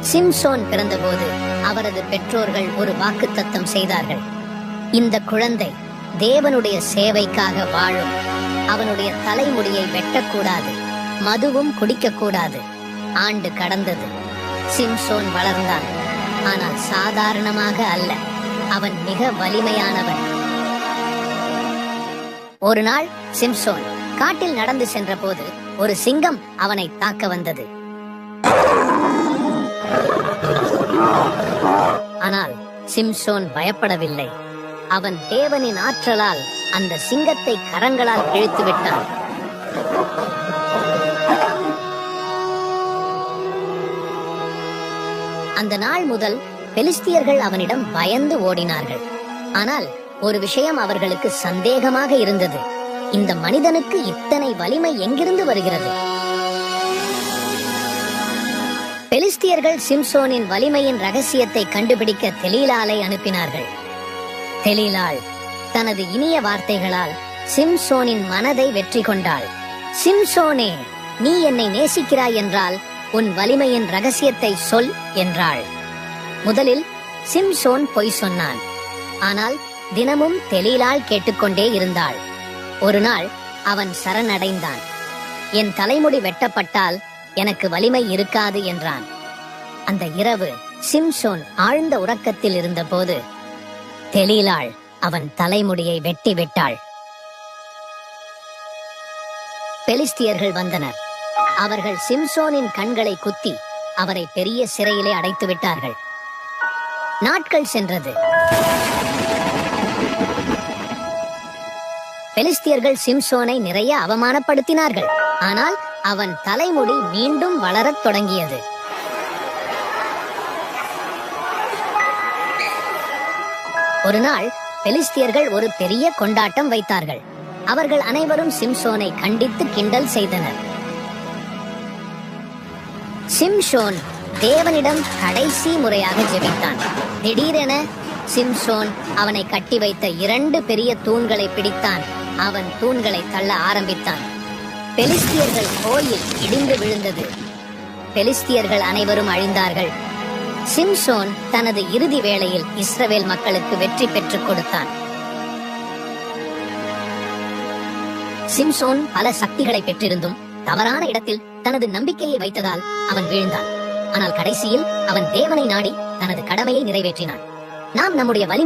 சிம்சோன் பிறந்தபோது அவரது பெற்றோர்கள் ஒரு வாக்குத்தத்தம் செய்தார்கள். இந்த குழந்தை தேவனுடைய சேவைக்காக வாழும். அவனுடைய தலைமுடியை வெட்டக்கூடாது, மதுவும் குடிக்கக்கூடாது. ஆண்டு கடந்தது. சிம்சோன் வளர்ந்தான். ஆனால் சாதாரணமாக அல்ல, அவன் மிக வலிமையானவன். ஒரு நாள் சிம்சோன் காட்டில் நடந்து சென்ற போது ஒரு சிங்கம் அவனை தாக்க வந்தது. ஆனால் சிம்சோன் பயப்படவில்லை. அவன் தேவனின் ஆற்றலால் அந்த சிங்கத்தை கரங்களால் இழுத்து விட்டான். அந்த நாள் முதல் பெலிஸ்தியர்கள் அவனிடம் பயந்து ஓடினார்கள். ஆனால் ஒரு விஷயம் அவர்களுக்கு சந்தேகமாக இருந்தது. இந்த மனிதனுக்கு இத்தனை வலிமை எங்கிருந்து வருகிறது? பெலிஸ்தியர்கள் சிம்சோனின் வலிமையின் ரகசியத்தை கண்டுபிடிக்க தெலீலாளை அனுப்பினார்கள். தெலீலாள் தனது இனிய வார்த்தைகளால் சிம்சோனின் மனதை வெற்றி கொண்டாள். சிம்சோனே, நீ என்னை நேசிக்கிறாய் என்றால் உன் வலிமையின் ரகசியத்தை சொல் என்றாள். முதலில் சிம்சோன் பொய் சொன்னான். ஆனால் தினமும் தெலீலாள் கேட்டுக்கொண்டே இருந்தாள். ஒரு நாள் அவன் சரணடைந்தான். என் தலைமுடி வெட்டப்பட்டால் எனக்கு வலிமை இருக்காது என்றான். அந்த இரவு சிம்சோன் ஆழ்ந்த உறக்கத்தில் இருந்தபோது தெலீலாள் அவன் தலைமுடியை வெட்டி விட்டாள். பெலிஸ்தியர்கள் வந்தனர். அவர்கள் சிம்சோனின் கண்களை குத்தி அவரை பெரிய சிறையிலே அடைத்து விட்டார்கள். நாட்கள் சென்றது. பெலிஸ்தியர்கள் சிம்சோனை நிறைய அவமானப்படுத்தினார்கள். ஆனால் அவன் தலைமுடி மீண்டும் வளரத் தொடங்கியது. ஒரு நாள் பெலிஸ்தியர்கள் ஒரு பெரிய கொண்டாட்டம் வைத்தார்கள். அவர்கள் அனைவரும் சிம்சோனை கண்டித்து கிண்டல் செய்தனர். சிம்சோன் தேவனிடம் கடைசி முறையாக ஜெபித்தான். திடீரென சிம்சோன் அவனை கட்டி வைத்த 2 பெரிய தூண்களை பிடித்தான். அவன் தூண்களை தள்ள ஆரம்பித்தான். பெலிஸ்தியர்கள் கோயில் இடிந்து விழுந்தது. பெலிஸ்தியர்கள் அனைவரும் அழிந்தார்கள். சிம்சோன் தனது இறுதி வேளையில் இஸ்ரவேல் மக்களுக்கு வெற்றி பெற்றுக் கொடுத்தான். சிம்சோன் பல சக்திகளை பெற்றிருந்தும் தவறான இடத்தில் தனது நம்பிக்கையை வைத்ததால் அவன் வீழ்ந்தான். ஆனால் கடைசியில் அவன் தேவனை நாடி தனது கடமையை நிறைவேற்றினான். நாம் நம்முடைய வலிமை